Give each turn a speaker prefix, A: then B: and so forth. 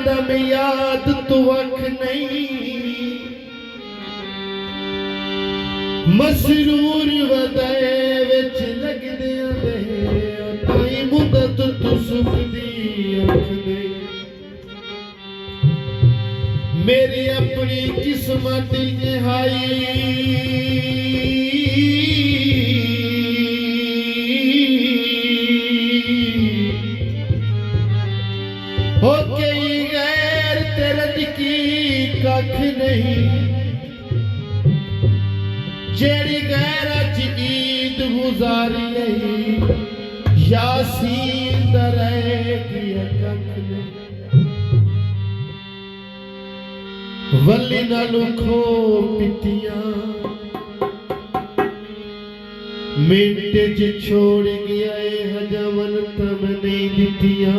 A: दम याद तू अख नहीं मसरूर वदे विच लगदियां दे ताई मुदत तू सुख दी अख नहीं मेरी अपनी किस्मत निहाई हो कई गैर तेरे की कख नहीं जेड़ी गैर अज ईद गुजारी नहीं यासीन दरेगी कख नहीं वली नालू खो पिटियां मिंट च छोड़ गया हजवन तम नहीं दितियां